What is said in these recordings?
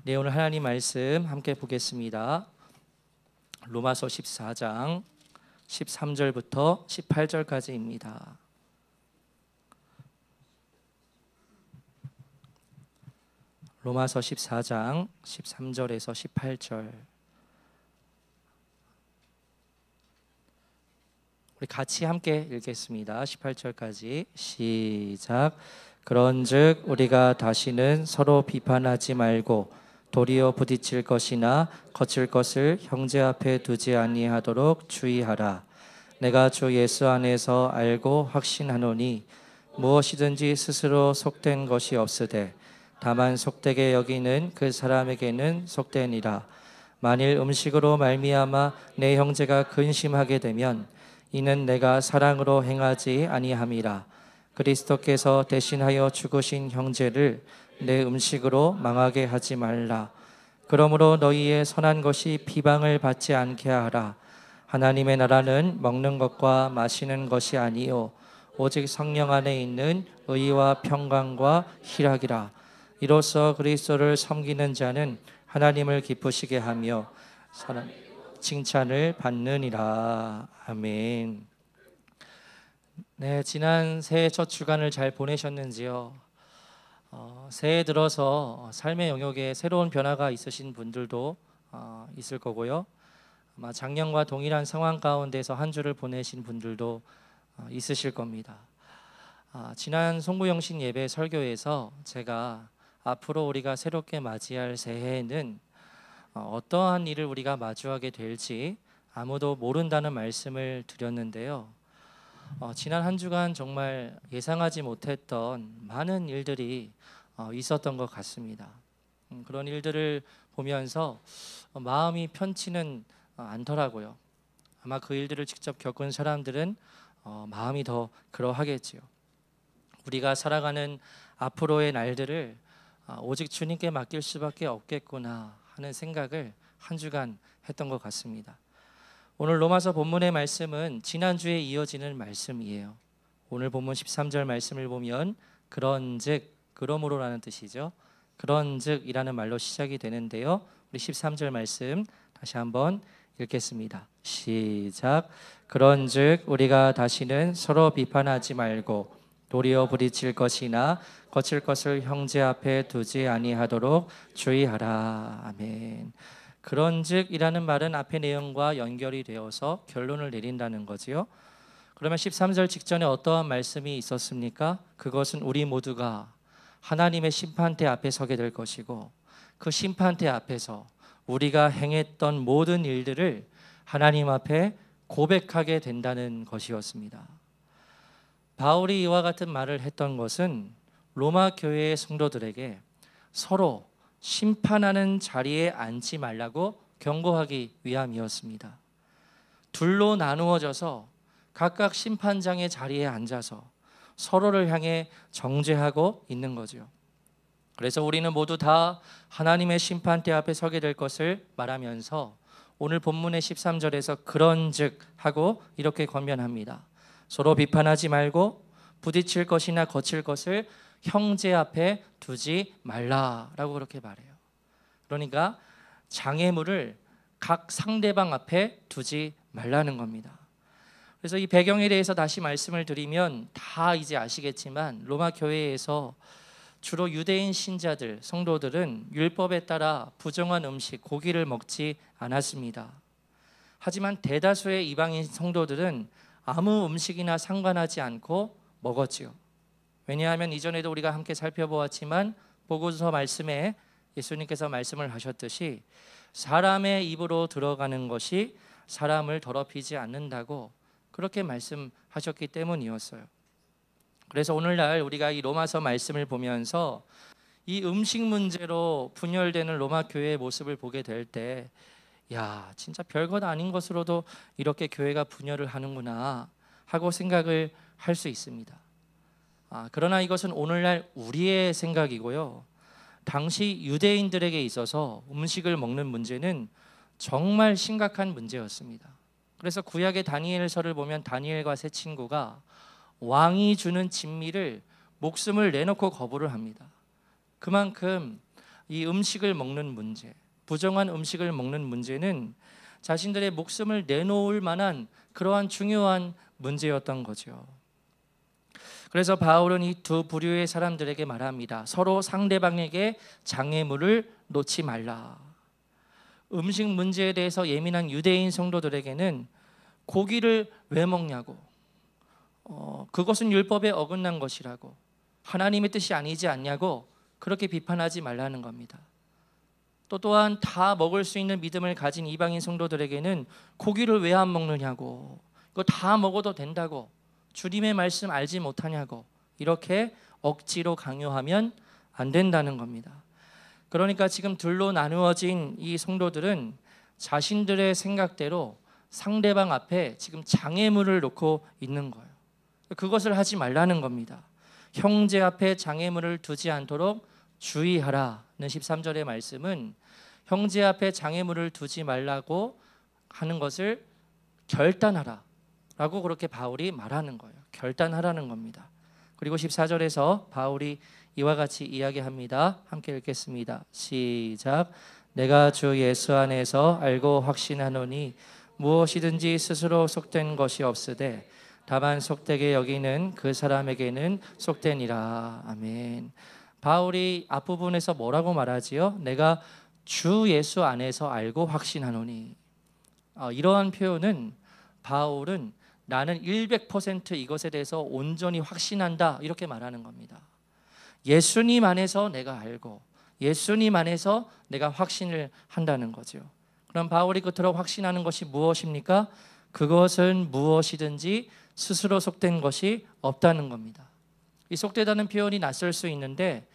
네, 오늘 하나님 말씀 함께 보겠습니다. 로마서 14장 13절부터 18절까지입니다. 로마서 14장 13절에서 18절. 우리 같이 함께 읽겠습니다. 18절까지 시작. 그런즉 우리가 다시는 서로 비판하지 말고 도리어 부딪힐 것이나 거칠 것을 형제 앞에 두지 아니하도록 주의하라. 내가 주 예수 안에서 알고 확신하노니 무엇이든지 스스로 속된 것이 없으되 다만 속되게 여기는 그 사람에게는 속되니라. 만일 음식으로 말미암아 내 형제가 근심하게 되면 이는 내가 사랑으로 행하지 아니함이라. 그리스도께서 대신하여 죽으신 형제를 내 음식으로 망하게 하지 말라. 그러므로 너희의 선한 것이 비방을 받지 않게 하라. 하나님의 나라는 먹는 것과 마시는 것이 아니요 오직 성령 안에 있는 의와 평강과 희락이라. 이로써 그리스도를 섬기는 자는 하나님을 기쁘시게 하며 칭찬을 받느니라. 아멘. 네, 지난 새해 첫 주간을 잘 보내셨는지요? 새해 들어서 삶의 영역에 새로운 변화가 있으신 분들도 있을 거고요. 아마 작년과 동일한 상황 가운데서 한 주를 보내신 분들도 있으실 겁니다. 지난 송구영신 예배 설교에서 제가 앞으로 우리가 새롭게 맞이할 새해에는 어떠한 일을 우리가 마주하게 될지 아무도 모른다는 말씀을 드렸는데요. 지난 한 주간 정말 예상하지 못했던 많은 일들이 있었던 것 같습니다. 그런 일들을 보면서 마음이 편치는 않더라고요. 아마 그 일들을 직접 겪은 사람들은 마음이 더 그러하겠지요. 우리가 살아가는 앞으로의 날들을 오직 주님께 맡길 수밖에 없겠구나 하는 생각을 한 주간 했던 것 같습니다. 오늘 로마서 본문의 말씀은 지난주에 이어지는 말씀이에요. 오늘 본문 13절 말씀을 보면 그런즉, 그러므로라는 뜻이죠. 그런즉이라는 말로 시작이 되는데요. 우리 13절 말씀 다시 한번 읽겠습니다. 시작. 그런즉 우리가 다시는 서로 비판하지 말고 도리어 부딪힐 것이나 거칠 것을 형제 앞에 두지 아니하도록 주의하라. 아멘. 그런즉이라는 말은 앞의 내용과 연결이 되어서 결론을 내린다는 거지요. 그러면 13절 직전에 어떠한 말씀이 있었습니까? 그것은 우리 모두가 하나님의 심판대 앞에 서게 될 것이고 그 심판대 앞에서 우리가 행했던 모든 일들을 하나님 앞에 고백하게 된다는 것이었습니다. 바울이 이와 같은 말을 했던 것은 로마 교회의 성도들에게 서로 심판하는 자리에 앉지 말라고 경고하기 위함이었습니다. 둘로 나누어져서 각각 심판장의 자리에 앉아서 서로를 향해 정죄하고 있는 거죠. 그래서 우리는 모두 다 하나님의 심판대 앞에 서게 될 것을 말하면서 오늘 본문의 13절에서 그런즉 하고 이렇게 권면합니다. 서로 비판하지 말고 부딪힐 것이나 거칠 것을 형제 앞에 두지 말라라고 그렇게 말해요. 그러니까 장애물을 각 상대방 앞에 두지 말라는 겁니다. 그래서 이 배경에 대해서 다시 말씀을 드리면 다 이제 아시겠지만 로마 교회에서 주로 유대인 신자들, 성도들은 율법에 따라 부정한 음식, 고기를 먹지 않았습니다. 하지만 대다수의 이방인 성도들은 아무 음식이나 상관하지 않고 먹었지요. 왜냐하면 이전에도 우리가 함께 살펴보았지만 보고서 말씀에 예수님께서 말씀을 하셨듯이 사람의 입으로 들어가는 것이 사람을 더럽히지 않는다고 그렇게 말씀하셨기 때문이었어요. 그래서 오늘날 우리가 이 로마서 말씀을 보면서 이 음식 문제로 분열되는 로마 교회의 모습을 보게 될 때 야, 진짜 별것 아닌 것으로도 이렇게 교회가 분열을 하는구나 하고 생각을 할 수 있습니다. 그러나 이것은 오늘날 우리의 생각이고요. 당시 유대인들에게 있어서 음식을 먹는 문제는 정말 심각한 문제였습니다. 그래서 구약의 다니엘서를 보면 다니엘과 세 친구가 왕이 주는 진미를 목숨을 내놓고 거부를 합니다. 그만큼 이 음식을 먹는 문제, 부정한 음식을 먹는 문제는 자신들의 목숨을 내놓을 만한 그러한 중요한 문제였던 거죠. 그래서 바울은 이 두 부류의 사람들에게 말합니다. 서로 상대방에게 장애물을 놓지 말라. 음식 문제에 대해서 예민한 유대인 성도들에게는 고기를 왜 먹냐고, 그것은 율법에 어긋난 것이라고, 하나님의 뜻이 아니지 않냐고 그렇게 비판하지 말라는 겁니다. 또한 다 먹을 수 있는 믿음을 가진 이방인 성도들에게는 고기를 왜 안 먹느냐고, 이거 다 먹어도 된다고, 주님의 말씀 알지 못하냐고 이렇게 억지로 강요하면 안 된다는 겁니다. 그러니까 지금 둘로 나누어진 이 성도들은 자신들의 생각대로 상대방 앞에 지금 장애물을 놓고 있는 거예요. 그것을 하지 말라는 겁니다. 형제 앞에 장애물을 두지 않도록 주의하라는 13절의 말씀은 형제 앞에 장애물을 두지 말라고 하는 것을 결단하라 라고 그렇게 바울이 말하는 거예요. 결단하라는 겁니다. 그리고 14절에서 바울이 이와 같이 이야기합니다. 함께 읽겠습니다. 시작. 내가 주 예수 안에서 알고 확신하노니 무엇이든지 스스로 속된 것이 없으되 다만 속되게 여기는 그 사람에게는 속되니라. 아멘. 바울이 앞부분에서 뭐라고 말하지요? 내가 주 예수 안에서 알고 확신하노니. 이러한 표현은 바울은 나는 100% 이것에 대해서 온전히 확신한다 이렇게 말하는 겁니다. 예수님 안에서 내가 알고 예수님 안에서 내가 확신을 한다는 거죠. 그럼 바울이 그토록 확신하는 것이 무엇입니까? 그것은 무엇이든지 스스로 속된 것이 없다는 겁니다. 이 속되다는 표현이 낯설 수 있는데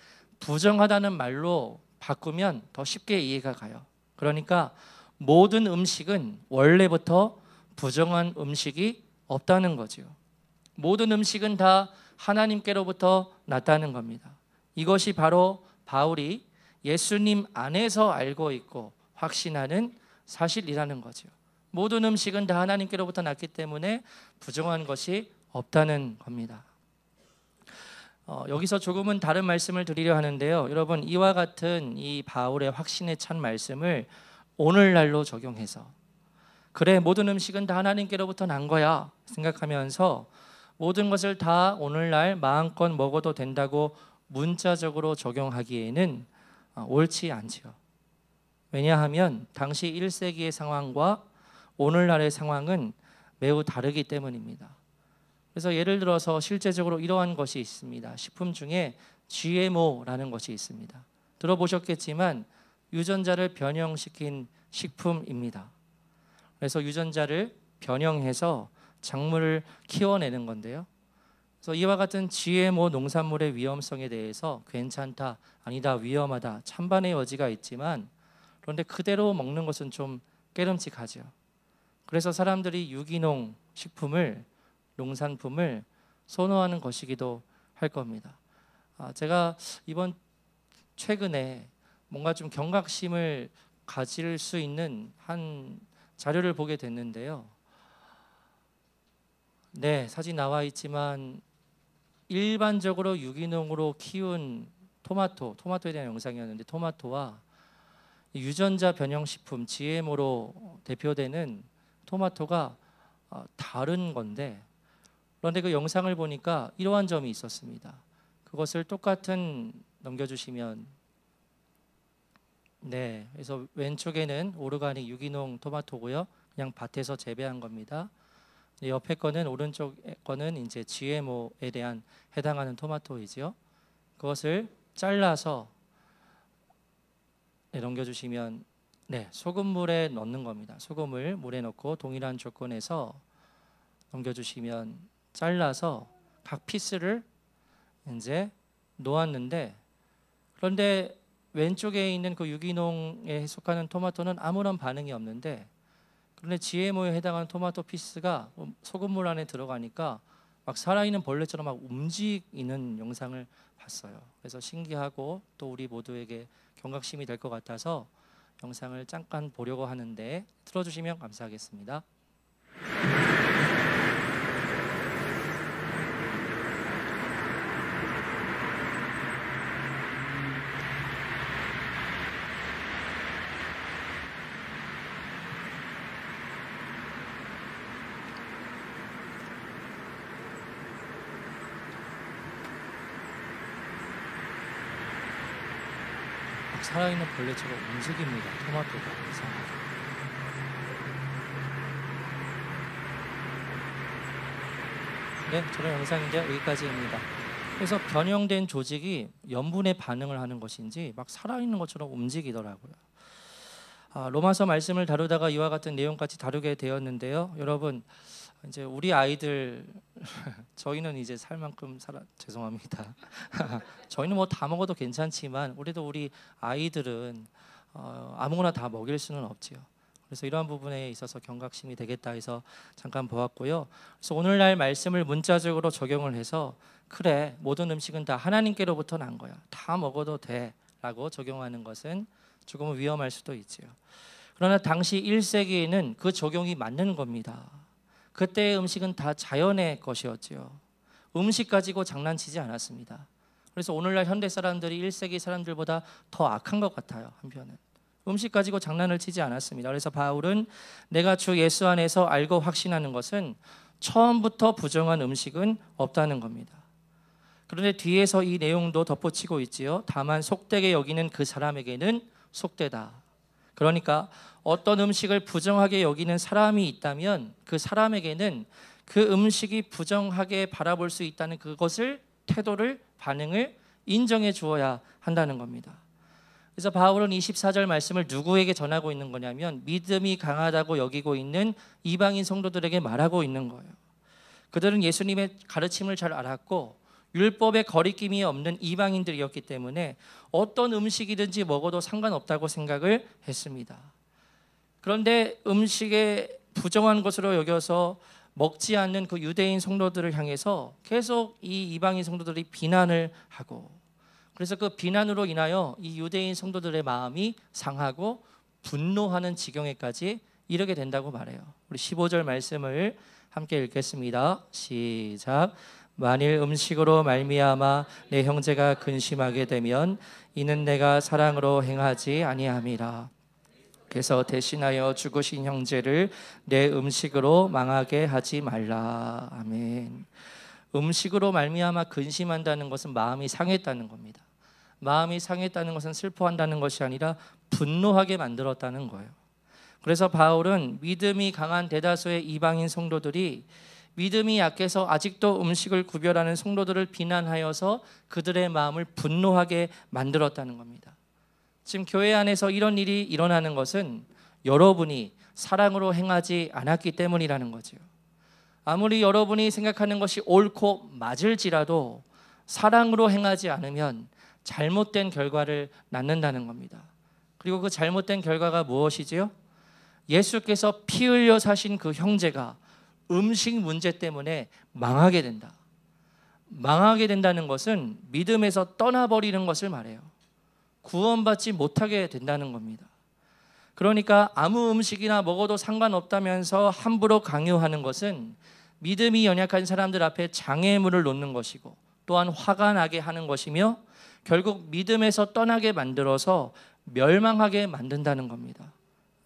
부정하다는 말로 바꾸면 더 쉽게 이해가 가요. 그러니까 모든 음식은 원래부터 부정한 음식이 없다는 거죠. 모든 음식은 다 하나님께로부터 났다는 겁니다. 이것이 바로 바울이 예수님 안에서 알고 있고 확신하는 사실이라는 거죠. 모든 음식은 다 하나님께로부터 났기 때문에 부정한 것이 없다는 겁니다. 여기서 조금은 다른 말씀을 드리려 하는데요. 여러분, 이와 같은 이 바울의 확신에 찬 말씀을 오늘날로 적용해서 그래, 모든 음식은 다 하나님께로부터 난 거야 생각하면서 모든 것을 다 오늘날 마음껏 먹어도 된다고 문자적으로 적용하기에는 옳지 않지요. 왜냐하면 당시 1세기의 상황과 오늘날의 상황은 매우 다르기 때문입니다. 그래서 예를 들어서 실제적으로 이러한 것이 있습니다. 식품 중에 GMO라는 것이 있습니다. 들어보셨겠지만 유전자를 변형시킨 식품입니다. 그래서 유전자를 변형해서 작물을 키워내는 건데요. 그래서 이와 같은 GMO 농산물의 위험성에 대해서 괜찮다, 아니다, 위험하다, 찬반의 여지가 있지만 그런데 그대로 먹는 것은 좀 깨름칙하죠. 그래서 사람들이 유기농 식품을, 농산품을 선호하는 것이기도 할 겁니다. 제가 이번 최근에 뭔가 좀 경각심을 가질 수 있는 한 자료를 보게 됐는데요. 네, 사진 나와 있지만 일반적으로 유기농으로 키운 토마토에 대한 영상이었는데 토마토와 유전자 변형식품 GMO로 대표되는 토마토가 다른 건데 그런데 그 영상을 보니까 이러한 점이 있었습니다. 그것을 똑같은 넘겨주시면 네, 그래서 왼쪽에는 오르가닉 유기농 토마토고요. 그냥 밭에서 재배한 겁니다. 옆에 거는 오른쪽 거는 이제 GMO에 대한 해당하는 토마토이지요. 그것을 잘라서 네, 넘겨주시면 네, 소금물에 넣는 겁니다. 소금을 물에 넣고 동일한 조건에서 넘겨주시면 잘라서 각 피스를 이제 놓았는데 그런데 왼쪽에 있는 그 유기농에 속하는 토마토는 아무런 반응이 없는데 그런데 GMO에 해당하는 토마토 피스가 소금물 안에 들어가니까 막 살아있는 벌레처럼 막 움직이는 영상을 봤어요. 그래서 신기하고 또 우리 모두에게 경각심이 될 것 같아서 영상을 잠깐 보려고 하는데 틀어주시면 감사하겠습니다. 살아있는 벌레처럼 움직입니다. 토마토가 이상하게. 네, 저런 영상인데 여기까지입니다. 그래서 변형된 조직이 염분에 반응을 하는 것인지 막 살아있는 것처럼 움직이더라고요. 로마서 말씀을 다루다가 이와 같은 내용까지 다루게 되었는데요. 여러분, 이제 우리 아이들 저희는 이제 살 만큼 죄송합니다. 저희는 뭐 다 먹어도 괜찮지만 우리도 우리 아이들은 아무거나 다 먹일 수는 없지요. 그래서 이러한 부분에 있어서 경각심이 되겠다 해서 잠깐 보았고요. 그래서 오늘날 말씀을 문자적으로 적용을 해서 그래, 모든 음식은 다 하나님께로부터 난 거야, 다 먹어도 돼 라고 적용하는 것은 조금은 위험할 수도 있지요. 그러나 당시 1세기에는 그 적용이 맞는 겁니다. 그때의 음식은 다 자연의 것이었지요. 음식 가지고 장난치지 않았습니다. 그래서 오늘날 현대 사람들이 1세기 사람들보다 더 악한 것 같아요. 한편은 음식 가지고 장난을 치지 않았습니다. 그래서 바울은 내가 주 예수 안에서 알고 확신하는 것은 처음부터 부정한 음식은 없다는 겁니다. 그런데 뒤에서 이 내용도 덧붙이고 있지요. 다만 속되게 여기는 그 사람에게는 속되다. 그러니까 어떤 음식을 부정하게 여기는 사람이 있다면 그 사람에게는 그 음식이 부정하게 바라볼 수 있다는 그것을, 태도를, 반응을 인정해 주어야 한다는 겁니다. 그래서 바울은 24절 말씀을 누구에게 전하고 있는 거냐면 믿음이 강하다고 여기고 있는 이방인 성도들에게 말하고 있는 거예요. 그들은 예수님의 가르침을 잘 알았고 율법에 거리낌이 없는 이방인들이었기 때문에 어떤 음식이든지 먹어도 상관없다고 생각을 했습니다. 그런데 음식에 부정한 것으로 여겨서 먹지 않는 그 유대인 성도들을 향해서 계속 이 이방인 성도들이 비난을 하고, 그래서 그 비난으로 인하여 이 유대인 성도들의 마음이 상하고 분노하는 지경에까지 이르게 된다고 말해요. 우리 15절 말씀을 함께 읽겠습니다. 시작. 만일 음식으로 말미암아 내 형제가 근심하게 되면 이는 내가 사랑으로 행하지 아니함이라. 그래서 대신하여 죽으신 형제를 내 음식으로 망하게 하지 말라. 아멘. 음식으로 말미암아 근심한다는 것은 마음이 상했다는 겁니다. 마음이 상했다는 것은 슬퍼한다는 것이 아니라 분노하게 만들었다는 거예요. 그래서 바울은 믿음이 강한 대다수의 이방인 성도들이 믿음이 약해서 아직도 음식을 구별하는 성도들을 비난하여서 그들의 마음을 분노하게 만들었다는 겁니다. 지금 교회 안에서 이런 일이 일어나는 것은 여러분이 사랑으로 행하지 않았기 때문이라는 거죠. 아무리 여러분이 생각하는 것이 옳고 맞을지라도 사랑으로 행하지 않으면 잘못된 결과를 낳는다는 겁니다. 그리고 그 잘못된 결과가 무엇이지요? 예수께서 피 흘려 사신 그 형제가 음식 문제 때문에 망하게 된다. 망하게 된다는 것은 믿음에서 떠나버리는 것을 말해요. 구원받지 못하게 된다는 겁니다. 그러니까 아무 음식이나 먹어도 상관없다면서 함부로 강요하는 것은 믿음이 연약한 사람들 앞에 장애물을 놓는 것이고 또한 화가 나게 하는 것이며 결국 믿음에서 떠나게 만들어서 멸망하게 만든다는 겁니다.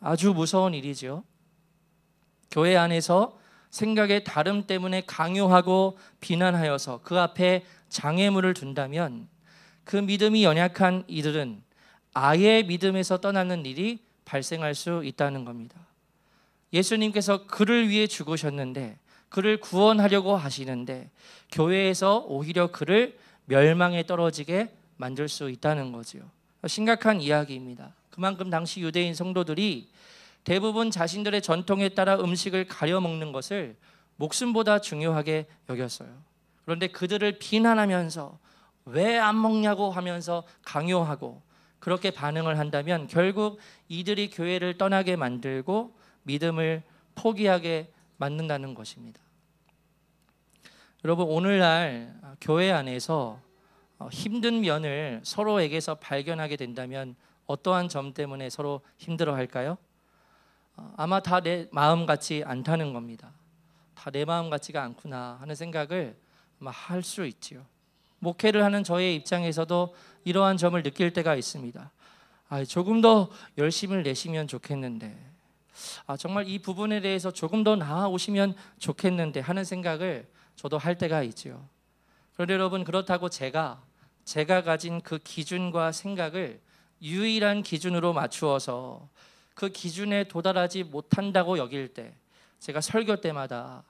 아주 무서운 일이죠. 교회 안에서 생각의 다름 때문에 강요하고 비난하여서 그 앞에 장애물을 둔다면 그 믿음이 연약한 이들은 아예 믿음에서 떠나는 일이 발생할 수 있다는 겁니다. 예수님께서 그를 위해 죽으셨는데, 그를 구원하려고 하시는데 교회에서 오히려 그를 멸망에 떨어지게 만들 수 있다는 거죠. 심각한 이야기입니다. 그만큼 당시 유대인 성도들이 대부분 자신들의 전통에 따라 음식을 가려 먹는 것을 목숨보다 중요하게 여겼어요. 그런데 그들을 비난하면서 왜 안 먹냐고 하면서 강요하고 그렇게 반응을 한다면 결국 이들이 교회를 떠나게 만들고 믿음을 포기하게 만든다는 것입니다. 여러분, 오늘날 교회 안에서 힘든 면을 서로에게서 발견하게 된다면 어떠한 점 때문에 서로 힘들어할까요? 아마 다 내 마음 같지 않다는 겁니다. 다 내 마음 같지가 않구나 하는 생각을 아마 할 수 있지요. 목회를 하는 저의 입장에서도 이러한 점을 느낄 때가 있습니다. 조금 더 열심을 내시면 좋겠는데, 정말 이 부분에 대해서 조금 더 나아오시면 좋겠는데 하는 생각을 저도 할 때가 있지요. 그런데 여러분, 그렇다고 제가 가진 그 기준과 생각을 유일한 기준으로 맞추어서 그 기준에 도달하지 못한다고 여길 때 제가 설교 때마다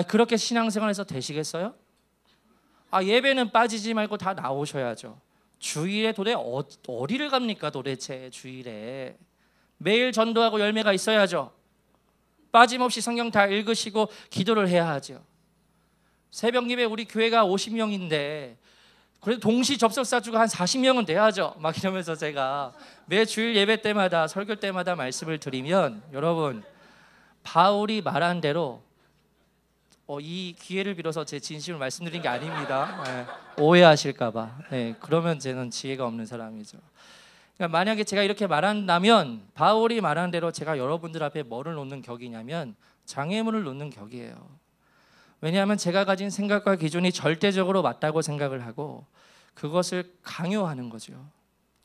그렇게 신앙생활에서 되시겠어요? 예배는 빠지지 말고 다 나오셔야죠. 주일에 도대체 어디를 갑니까 도대체 주일에. 매일 전도하고 열매가 있어야죠. 빠짐없이 성경 다 읽으시고 기도를 해야 하죠. 새벽 예배 우리 교회가 50명인데 그래도 동시 접속사 주가 한 40명은 돼야죠. 막 이러면서 제가 매 주일 예배 때마다 설교 때마다 말씀을 드리면, 여러분 바울이 말한 대로 이 기회를 빌어서 제 진심을 말씀드린 게 아닙니다. 오해하실까 봐. 그러면 저는 지혜가 없는 사람이죠. 그러니까 만약에 제가 이렇게 말한다면 바울이 말한 대로 제가 여러분들 앞에 뭐를 놓는 격이냐면 장애물을 놓는 격이에요. 왜냐하면 제가 가진 생각과 기준이 절대적으로 맞다고 생각을 하고 그것을 강요하는 거죠.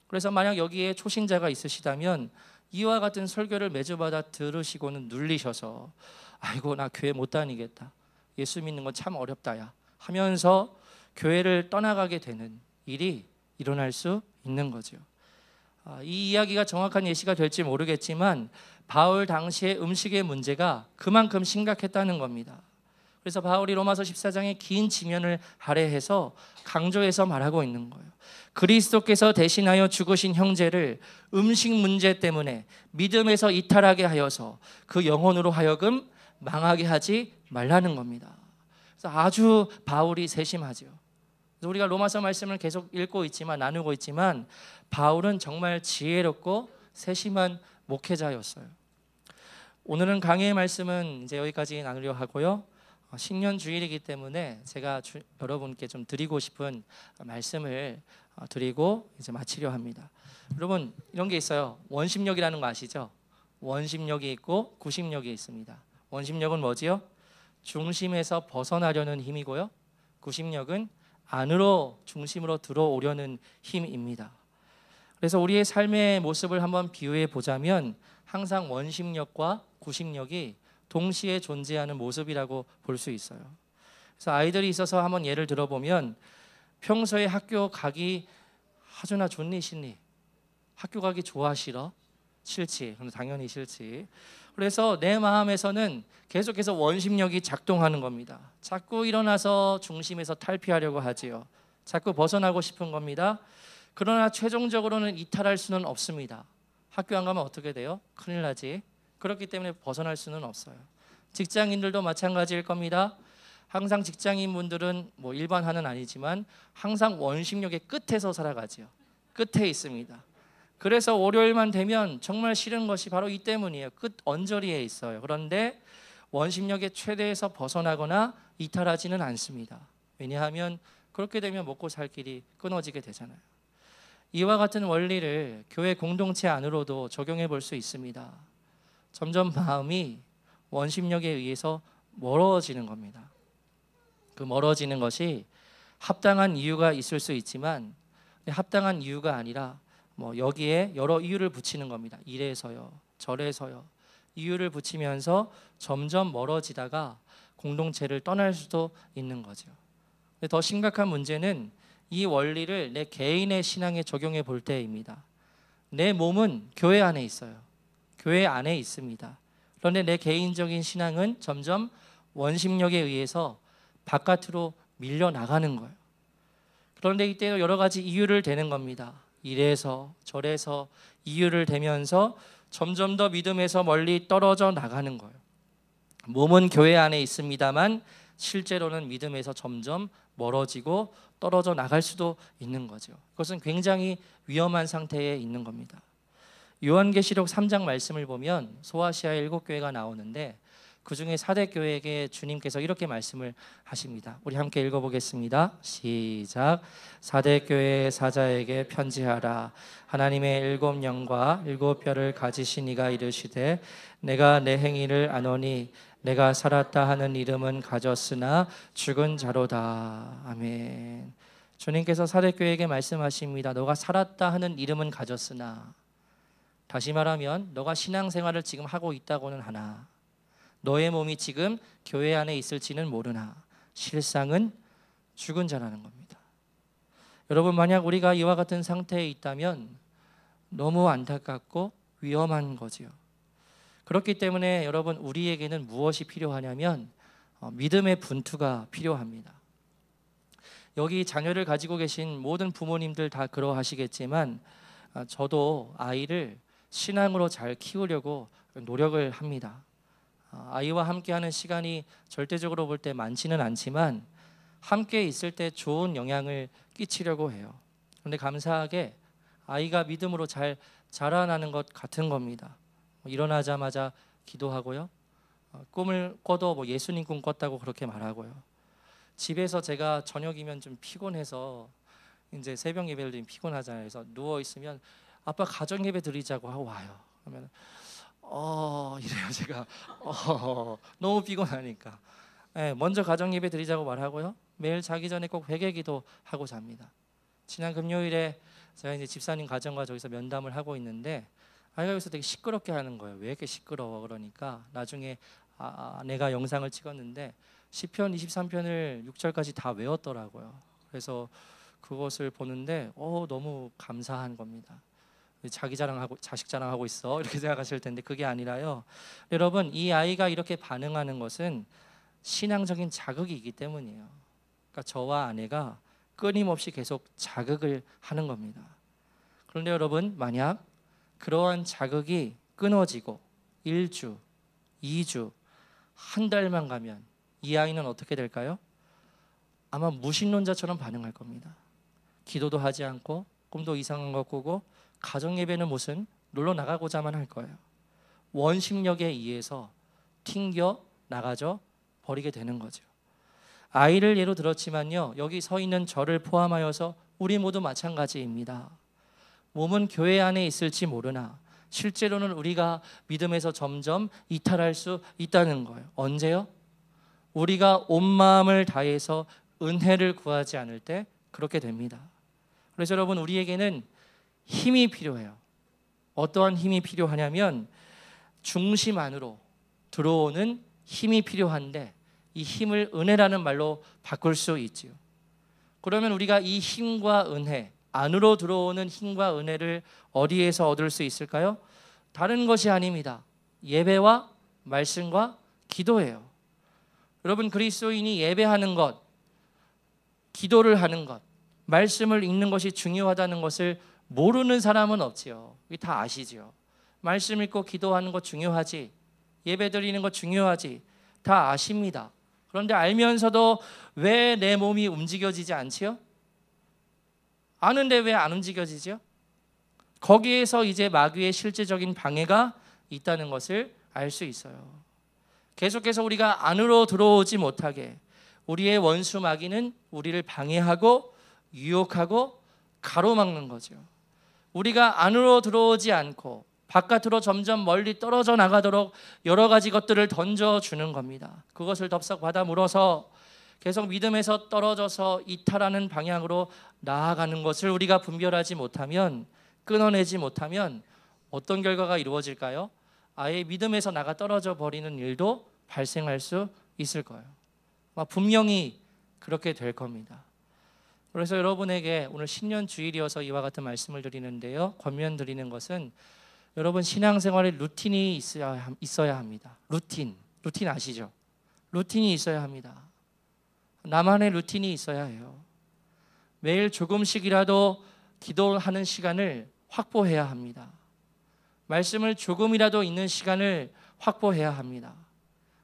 그래서 만약 여기에 초신자가 있으시다면 이와 같은 설교를 매주마다 들으시고는 눌리셔서 아이고 나 교회 못 다니겠다, 예수 믿는 건 참 어렵다 야 하면서 교회를 떠나가게 되는 일이 일어날 수 있는 거죠. 이 이야기가 정확한 예시가 될지 모르겠지만 바울 당시의 음식의 문제가 그만큼 심각했다는 겁니다. 그래서 바울이 로마서 14장에 긴 지면을 할애해서 강조해서 말하고 있는 거예요. 그리스도께서 대신하여 죽으신 형제를 음식 문제 때문에 믿음에서 이탈하게 하여서 그 영혼으로 하여금 망하게 하지 말라는 겁니다. 그래서 아주 바울이 세심하죠. 우리가 로마서 말씀을 계속 읽고 있지만 나누고 있지만 바울은 정말 지혜롭고 세심한 목회자였어요. 오늘은 강의의 말씀은 이제 여기까지 나누려 하고요. 신년 주일이기 때문에 제가 여러분께 좀 드리고 싶은 말씀을 드리고 이제 마치려 합니다. 여러분 이런 게 있어요. 원심력이라는 거 아시죠? 원심력이 있고 구심력이 있습니다. 원심력은 뭐지요? 중심에서 벗어나려는 힘이고요. 구심력은 안으로 중심으로 들어오려는 힘입니다. 그래서 우리의 삶의 모습을 한번 비유해 보자면 항상 원심력과 구심력이 동시에 존재하는 모습이라고 볼 수 있어요. 그래서 아이들이 있어서 한번 예를 들어보면 평소에 학교 가기 하주나 좋니 싫니? 학교 가기 좋아 싫어? 싫지. 당연히 싫지. 그래서 내 마음에서는 계속해서 원심력이 작동하는 겁니다. 자꾸 일어나서 중심에서 탈피하려고 하지요. 자꾸 벗어나고 싶은 겁니다. 그러나 최종적으로는 이탈할 수는 없습니다. 학교 안 가면 어떻게 돼요? 큰일 나지. 그렇기 때문에 벗어날 수는 없어요. 직장인들도 마찬가지일 겁니다. 항상 직장인분들은 일반화는 아니지만 항상 원심력의 끝에서 살아가지요. 끝에 있습니다. 그래서 월요일만 되면 정말 싫은 것이 바로 이 때문이에요. 끝 언저리에 있어요. 그런데 원심력의 최대에서 벗어나거나 이탈하지는 않습니다. 왜냐하면 그렇게 되면 먹고 살 길이 끊어지게 되잖아요. 이와 같은 원리를 교회 공동체 안으로도 적용해 볼 수 있습니다. 점점 마음이 원심력에 의해서 멀어지는 겁니다. 그 멀어지는 것이 합당한 이유가 있을 수 있지만 합당한 이유가 아니라 여기에 여러 이유를 붙이는 겁니다. 이래서요, 저래서요. 이유를 붙이면서 점점 멀어지다가 공동체를 떠날 수도 있는 거죠. 근데 더 심각한 문제는 이 원리를 내 개인의 신앙에 적용해 볼 때입니다. 내 몸은 교회 안에 있어요. 교회 안에 있습니다. 그런데 내 개인적인 신앙은 점점 원심력에 의해서 바깥으로 밀려나가는 거예요. 그런데 이때 여러 가지 이유를 대는 겁니다. 이래서 저래서 이유를 대면서 점점 더 믿음에서 멀리 떨어져 나가는 거예요. 몸은 교회 안에 있습니다만 실제로는 믿음에서 점점 멀어지고 떨어져 나갈 수도 있는 거죠. 그것은 굉장히 위험한 상태에 있는 겁니다. 요한계시록 3장 말씀을 보면 소아시아의 7교회가 나오는데 그중에 사대교회에게 주님께서 이렇게 말씀을 하십니다. 우리 함께 읽어보겠습니다. 시작. 사대교회의 사자에게 편지하라. 하나님의 7영과 7뼈를 가지신 이가 이르시되 내가 내 행위를 아노니 내가 살았다 하는 이름은 가졌으나 죽은 자로다. 아멘. 주님께서 사대교회에게 말씀하십니다. 너가 살았다 하는 이름은 가졌으나, 다시 말하면 너가 신앙생활을 지금 하고 있다고는 하나 너의 몸이 지금 교회 안에 있을지는 모르나 실상은 죽은 자라는 겁니다. 여러분 만약 우리가 이와 같은 상태에 있다면 너무 안타깝고 위험한 거지요. 그렇기 때문에 여러분, 우리에게는 무엇이 필요하냐면 믿음의 분투가 필요합니다. 여기 자녀를 가지고 계신 모든 부모님들 다 그러하시겠지만 저도 아이를 신앙으로 잘 키우려고 노력을 합니다. 아이와 함께하는 시간이 절대적으로 볼 때 많지는 않지만 함께 있을 때 좋은 영향을 끼치려고 해요. 그런데 감사하게 아이가 믿음으로 잘 자라나는 것 같은 겁니다. 일어나자마자 기도하고요. 꿈을 꿔도 예수님 꿈 꿨다고 그렇게 말하고요. 집에서 제가 저녁이면 좀 피곤해서 이제 새벽 예배를 드리면 피곤하잖아요. 그래서 누워 있으면 아빠 가정 예배 드리자고 하고 와요. 그러면 이래요. 제가 너무 피곤하니까. 먼저 가정 예배 드리자고 말하고요. 매일 자기 전에 꼭 회개 기도하고 잡니다. 지난 금요일에 제가 이제 집사님 가정과 저기서 면담을 하고 있는데 아이가 여기서 되게 시끄럽게 하는 거예요. 왜 이렇게 시끄러워? 그러니까 나중에 내가 영상을 찍었는데 시편 23편을 6절까지 다 외웠더라고요. 그래서 그것을 보는데 너무 감사한 겁니다. 자기 자랑하고 자식 자랑하고 있어 이렇게 생각하실 텐데 그게 아니라요. 여러분, 이 아이가 이렇게 반응하는 것은 신앙적인 자극이기 때문이에요. 그러니까 저와 아내가 끊임없이 계속 자극을 하는 겁니다. 그런데 여러분, 만약 그러한 자극이 끊어지고 1주, 2주, 한 달만 가면 이 아이는 어떻게 될까요? 아마 무신론자처럼 반응할 겁니다. 기도도 하지 않고 꿈도 이상한 거 꾸고 가정 예배는 무슨 놀러 나가고자만 할 거예요. 원심력에 의해서 튕겨 나가져 버리게 되는 거죠. 아이를 예로 들었지만요, 여기 서 있는 저를 포함하여서 우리 모두 마찬가지입니다. 몸은 교회 안에 있을지 모르나 실제로는 우리가 믿음에서 점점 이탈할 수 있다는 거예요. 언제요? 우리가 온 마음을 다해서 은혜를 구하지 않을 때 그렇게 됩니다. 그래서 여러분, 우리에게는 힘이 필요해요. 어떠한 힘이 필요하냐면 중심 안으로 들어오는 힘이 필요한데 이 힘을 은혜라는 말로 바꿀 수 있지요. 그러면 우리가 이 힘과 은혜, 안으로 들어오는 힘과 은혜를 어디에서 얻을 수 있을까요? 다른 것이 아닙니다. 예배와 말씀과 기도예요. 여러분, 그리스도인이 예배하는 것, 기도를 하는 것, 말씀을 읽는 것이 중요하다는 것을 모르는 사람은 없지요. 다 아시죠. 말씀 읽고 기도하는 것 중요하지, 예배 드리는 것 중요하지, 다 아십니다. 그런데 알면서도 왜 내 몸이 움직여지지 않지요? 아는데 왜 안 움직여지죠? 거기에서 이제 마귀의 실제적인 방해가 있다는 것을 알 수 있어요. 계속해서 우리가 안으로 들어오지 못하게 우리의 원수 마귀는 우리를 방해하고 유혹하고 가로막는 거죠. 우리가 안으로 들어오지 않고 바깥으로 점점 멀리 떨어져 나가도록 여러 가지 것들을 던져주는 겁니다. 그것을 덥석 받아 물어서 계속 믿음에서 떨어져서 이탈하는 방향으로 나아가는 것을 우리가 분별하지 못하면, 끊어내지 못하면 어떤 결과가 이루어질까요? 아예 믿음에서 나가 떨어져 버리는 일도 발생할 수 있을 거예요. 분명히 그렇게 될 겁니다. 그래서 여러분에게 오늘 신년 주일이어서 이와 같은 말씀을 드리는데요, 권면드리는 것은 여러분, 신앙생활에 루틴이 있어야 합니다. 루틴 아시죠? 루틴이 있어야 합니다. 나만의 루틴이 있어야 해요. 매일 조금씩이라도 기도하는 시간을 확보해야 합니다. 말씀을 조금이라도 읽는 시간을 확보해야 합니다.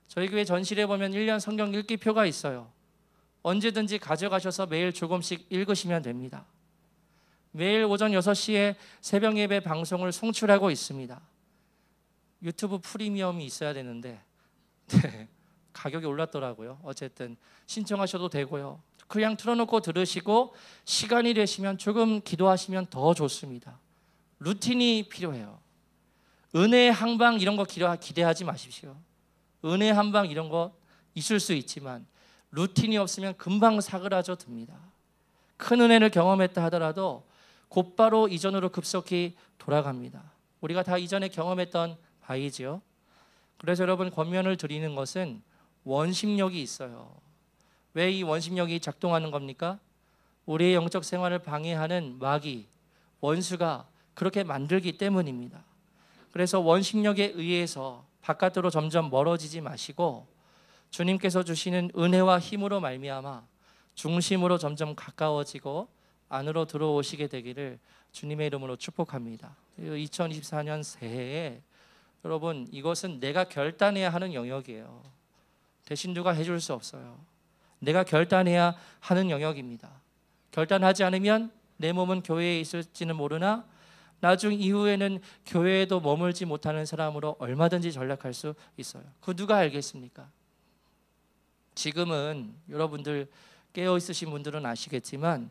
저희 교회 전실에 보면 1년 성경 읽기표가 있어요. 언제든지 가져가셔서 매일 조금씩 읽으시면 됩니다. 매일 오전 6시에 새벽 예배 방송을 송출하고 있습니다. 유튜브 프리미엄이 있어야 되는데 가격이 올랐더라고요. 어쨌든 신청하셔도 되고요. 그냥 틀어놓고 들으시고 시간이 되시면 조금 기도하시면 더 좋습니다. 루틴이 필요해요. 은혜의 항방 이런 거 기대하지 마십시오. 은혜의 한방 이런 거 있을 수 있지만 루틴이 없으면 금방 사그라져 듭니다. 큰 은혜를 경험했다 하더라도 곧바로 이전으로 급속히 돌아갑니다. 우리가 다 이전에 경험했던 바이지요. 그래서 여러분, 권면을 드리는 것은 원심력이 있어요. 왜 이 원심력이 작동하는 겁니까? 우리의 영적 생활을 방해하는 마귀, 원수가 그렇게 만들기 때문입니다. 그래서 원심력에 의해서 바깥으로 점점 멀어지지 마시고 주님께서 주시는 은혜와 힘으로 말미암아 중심으로 점점 가까워지고 안으로 들어오시게 되기를 주님의 이름으로 축복합니다. 2024년 새해에 여러분, 이것은 내가 결단해야 하는 영역이에요. 대신 누가 해줄 수 없어요. 내가 결단해야 하는 영역입니다. 결단하지 않으면 내 몸은 교회에 있을지는 모르나 나중 이후에는 교회에도 머물지 못하는 사람으로 얼마든지 전락할 수 있어요. 그 누가 알겠습니까? 지금은 여러분들 깨어 있으신 분들은 아시겠지만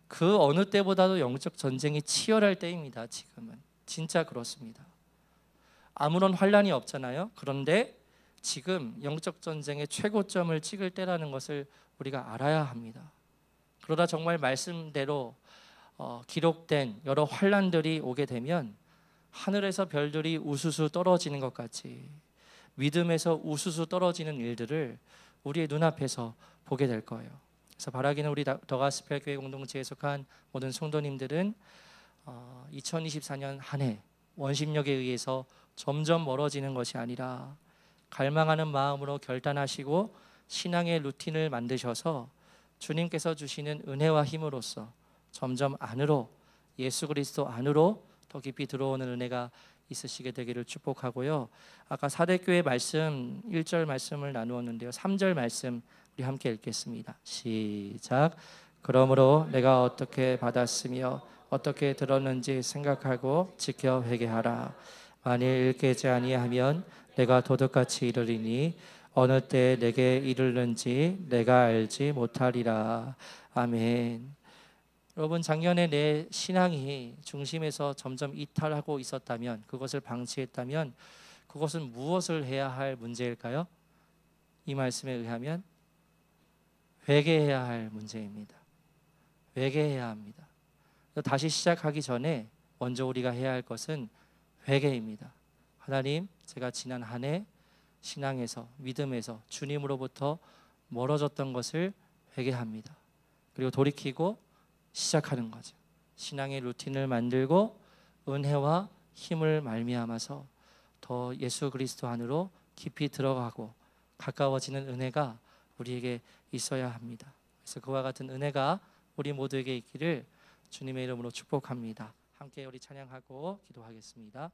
그 어느 때보다도 영적 전쟁이 치열할 때입니다. 지금은 진짜 그렇습니다. 아무런 환란이 없잖아요. 그런데 지금 영적 전쟁의 최고점을 찍을 때라는 것을 우리가 알아야 합니다. 그러다 정말 말씀대로 기록된 여러 환란들이 오게 되면 하늘에서 별들이 우수수 떨어지는 것 같이 믿음에서 우수수 떨어지는 일들을 우리의 눈앞에서 보게 될 거예요. 그래서 바라기는 우리 더가스펠 교회 공동체에 속한 모든 성도님들은 2024년 한 해 원심력에 의해서 점점 멀어지는 것이 아니라 갈망하는 마음으로 결단하시고 신앙의 루틴을 만드셔서 주님께서 주시는 은혜와 힘으로써 점점 안으로, 예수 그리스도 안으로 더 깊이 들어오는 은혜가 있으시게 되기를 축복하고요. 아까 사대교회 말씀 1절 말씀을 나누었는데요. 3절 말씀 우리 함께 읽겠습니다. 시작. 그러므로 내가 어떻게 받았으며 어떻게 들었는지 생각하고 지켜 회개하라. 만일 깨지 아니하면 내가 도둑같이 이르리니 어느 때 내게 이르는지 내가 알지 못하리라. 아멘. 여러분, 작년에 내 신앙이 중심에서 점점 이탈하고 있었다면, 그것을 방치했다면 그것은 무엇을 해야 할 문제일까요? 이 말씀에 의하면 회개해야 할 문제입니다. 회개해야 합니다. 다시 시작하기 전에 먼저 우리가 해야 할 것은 회개입니다. 하나님, 제가 지난 한 해 신앙에서, 믿음에서 주님으로부터 멀어졌던 것을 회개합니다. 그리고 돌이키고 시작하는 거죠. 신앙의 루틴을 만들고 은혜와 힘을 말미암아서 더 예수 그리스도 안으로 깊이 들어가고 가까워지는 은혜가 우리에게 있어야 합니다. 그래서 그와 같은 은혜가 우리 모두에게 있기를 주님의 이름으로 축복합니다. 함께 우리 찬양하고 기도하겠습니다.